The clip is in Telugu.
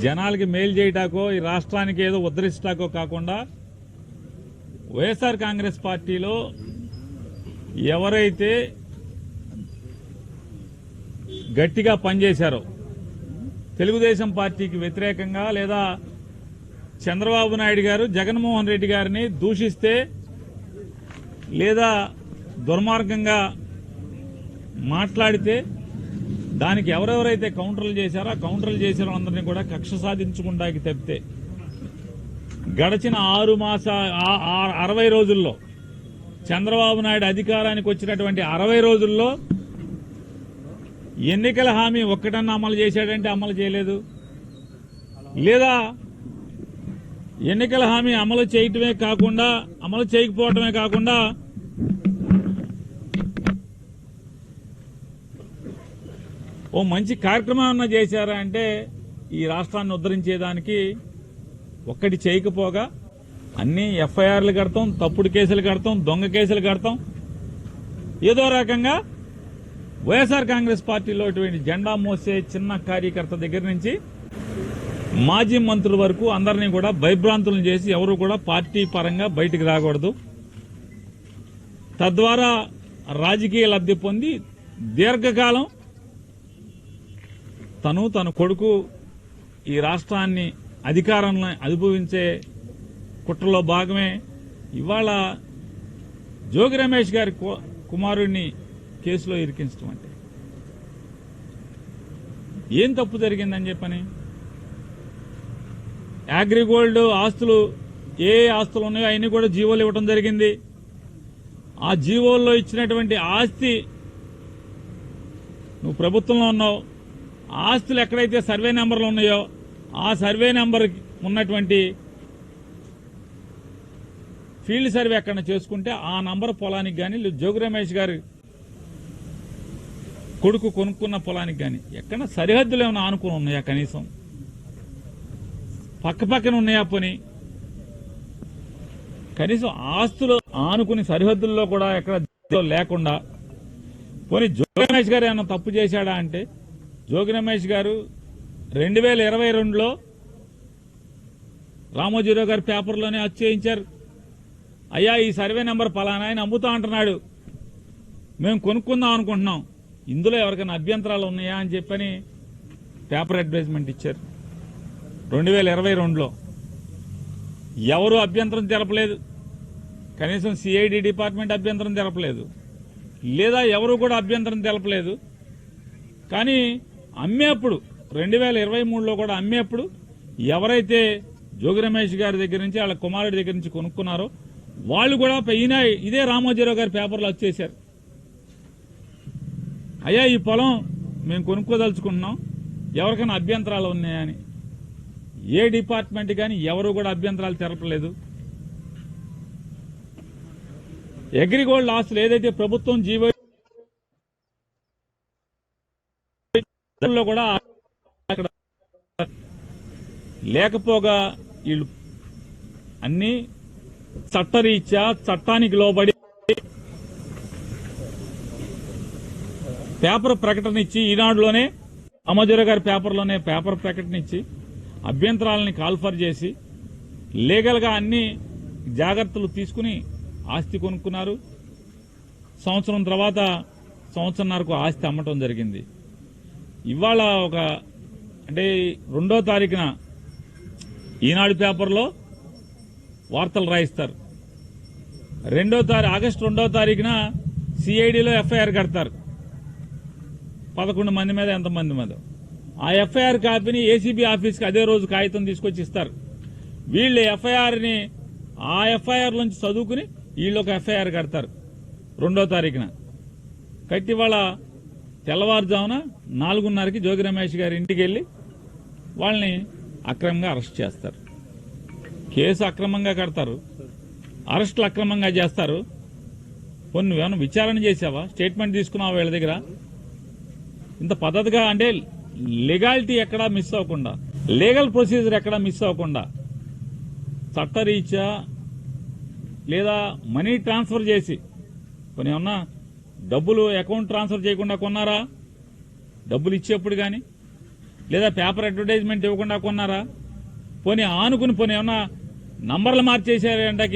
జనాలకి మేలు చేయటాకో ఈ రాష్ట్రానికి ఏదో ఉద్ధరించటాకో కాకుండా వైఎస్ఆర్ కాంగ్రెస్ పార్టీలో ఎవరైతే గట్టిగా పనిచేశారో తెలుగుదేశం పార్టీకి వ్యతిరేకంగా లేదా చంద్రబాబు నాయుడు గారు జగన్మోహన్ రెడ్డి గారిని దూషిస్తే లేదా దుర్మార్గంగా మాట్లాడితే దానికి ఎవరెవరైతే కౌంటర్లు చేశారో ఆ కౌంటర్లు చేసిన వాళ్ళందరినీ కూడా కక్ష సాధించుకుంటాకి తప్పితే గడిచిన 60 రోజుల్లో చంద్రబాబు నాయుడు అధికారానికి వచ్చినటువంటి 60 రోజుల్లో ఎన్నికల హామీ ఒక్కటన్నా అమలు చేశాడంటే అమలు చేయలేదు, లేదా ఎన్నికల హామీ అమలు చేయటమే కాకుండా అమలు చేయకపోవటమే కాకుండా ఓ మంచి కార్యక్రమం చేశారా అంటే ఈ రాష్ట్రాన్ని ఉద్ధరించేదానికి ఒక్కటి చేయకపోగా అన్ని ఎఫ్ఐఆర్లు కడతాం, తప్పుడు కేసులు కడతాం, దొంగ కేసులు కడతాం. ఏదో రకంగా వైఎస్ఆర్ కాంగ్రెస్ పార్టీలో ఇటువంటి జెండా మోసే చిన్న కార్యకర్త దగ్గర నుంచి మాజీ మంత్రుల వరకు అందరినీ కూడా భయభ్రాంతులను చేసి ఎవరు కూడా పార్టీ పరంగా బయటికి రాకూడదు, తద్వారా రాజకీయ లబ్ధి పొంది దీర్ఘకాలం తన కొడుకు ఈ రాష్ట్రాన్ని అధికారాన్ని అనుభవించే కుట్రలో భాగమే ఇవాళ జోగి రమేష్ గారి కుమారుడిని కేసులో ఇరికించడం. అంటే ఏం తప్పు జరిగిందని చెప్పని అగ్రిగోల్డ్ ఆస్తులు ఏ ఆస్తులు ఉన్నాయో అవన్నీ కూడా జీవోలు ఇవ్వడం జరిగింది. ఆ జీవోల్లో ఇచ్చినటువంటి ఆస్తి నువ్వు ప్రభుత్వంలో ఉన్నావు, ఆస్తులు ఎక్కడైతే సర్వే నెంబర్లు ఉన్నాయో ఆ సర్వే నెంబర్ ఉన్నటువంటి ఫీల్డ్ సర్వే ఎక్కడ చేసుకుంటే ఆ నంబర్ పొలానికి కానీ జోగి రమేష్ గారి కొడుకు కొనుక్కున్న పొలానికి కానీ ఎక్కడ సరిహద్దులు ఏమైనా ఆనుకుని ఉన్నాయా, కనీసం పక్కపక్కన ఉన్నాయా, పోనీ కనీసం ఆస్తులు ఆనుకుని సరిహద్దుల్లో కూడా ఎక్కడ లేకుండా పోనీ జోగి రమేష్ గారు ఏమైనా తప్పు చేశాడా అంటే జోగి రమేష్ గారు 2022లో రామోజీరావు గారి పేపర్లోనే చేయించారు. అయ్యా ఈ సర్వే నెంబర్ పలానా ఆయన అమ్ముతా అంటున్నాడు, మేము కొనుక్కుందాం అనుకుంటున్నాం, ఇందులో ఎవరికైనా అభ్యంతరాలు ఉన్నాయా అని చెప్పని పేపర్ అడ్వర్టైజ్మెంట్ ఇచ్చారు 2022లో. ఎవరు అభ్యంతరం తెలపలేదు, కనీసం సిఐడి డిపార్ట్మెంట్ అభ్యంతరం తెలపలేదు, లేదా ఎవరు కూడా అభ్యంతరం తెలపలేదు. కానీ అమ్మేప్పుడు 2023లో కూడా అమ్మేప్పుడు ఎవరైతే జోగి రమేష్ గారి దగ్గర నుంచి వాళ్ళ కుమారుడి దగ్గర నుంచి కొనుక్కున్నారో వాళ్ళు కూడా ఈయన ఇదే రామోజీరావు గారి పేపర్లో వచ్చేశారు. అయ్యా ఈ పొలం మేము కొనుక్కోదలుచుకుంటున్నాం, ఎవరికైనా అభ్యంతరాలు ఉన్నాయని. ఏ డిపార్ట్మెంట్ కానీ ఎవరు కూడా అభ్యంతరాలు తెలపలేదు. అగ్రిగోల్డ్ ఆస్తులు ఏదైతే ప్రభుత్వం జీవో కూడా లేకపోగా వీళ్ళు అన్ని చట్టరీత్యా చట్టానికి లోబడి పేపర్ ప్రకటన ఇచ్చి ఈనాడులోనే రామోజీరావు గారి పేపర్లోనే పేపర్ ప్రకటన ఇచ్చి అభ్యంతరాలని కాల్ఫర్ చేసి లీగల్గా అన్ని జాగ్రత్తలు తీసుకుని ఆస్తి కొనుక్కున్నారు. సంవత్సరం తర్వాత సంవత్సరంన్నరకు ఆస్తి అమ్మటం జరిగింది. ఇవాళ అంటే 2వ తారీఖున ఈనాడు పేపర్లో వార్తలు రాయిస్తారు, ఆగస్టు 2వ తారీఖున సిఐడిలో ఎఫ్ఐఆర్ కడతారు 11 మంది మీద ఎంతమంది మీద. ఆ ఎఫ్ఐఆర్ కాపీని ఏసీబీ ఆఫీస్కి అదే రోజు కాగితం తీసుకొచ్చి ఇస్తారు. వీళ్ళు ఎఫ్ఐఆర్ని ఆ ఎఫ్ఐఆర్ నుంచి చదువుకుని వీళ్ళు ఒక ఎఫ్ఐఆర్ కడతారు 2వ తారీఖున. కట్టి వాళ్ళ తెల్లవారుజామున 4:30కి జోగి రమేష్ గారి ఇంటికి వెళ్లి వాళ్ళని అక్రమంగా అరెస్ట్ చేస్తారు. కేసు అక్రమంగా కడతారు, అరెస్టులు అక్రమంగా చేస్తారు. నువ్వేమన్నా విచారణ చేసావా, స్టేట్మెంట్ తీసుకున్నావా వీళ్ళ దగ్గర? ఇంత పద్ధతిగా అంటే లీగాలిటీ ఎక్కడా మిస్ అవ్వకుండా, లీగల్ ప్రొసీజర్ ఎక్కడా మిస్ అవ్వకుండా చట్టరీత్యా లేదా మనీ ట్రాన్స్ఫర్ చేసి కొన్ని ఏమన్నా డబ్బులు అకౌంట్ ట్రాన్స్ఫర్ చేయకుండా కొన్నారా? డబ్బులు ఇచ్చేప్పుడు కానీ లేదా పేపర్ అడ్వర్టైజ్మెంట్ ఇవ్వకుండా కొన్నారా? పోనీ ఆనుకుని పోనీ ఏమన్నా నంబర్లు మార్చేశారంటే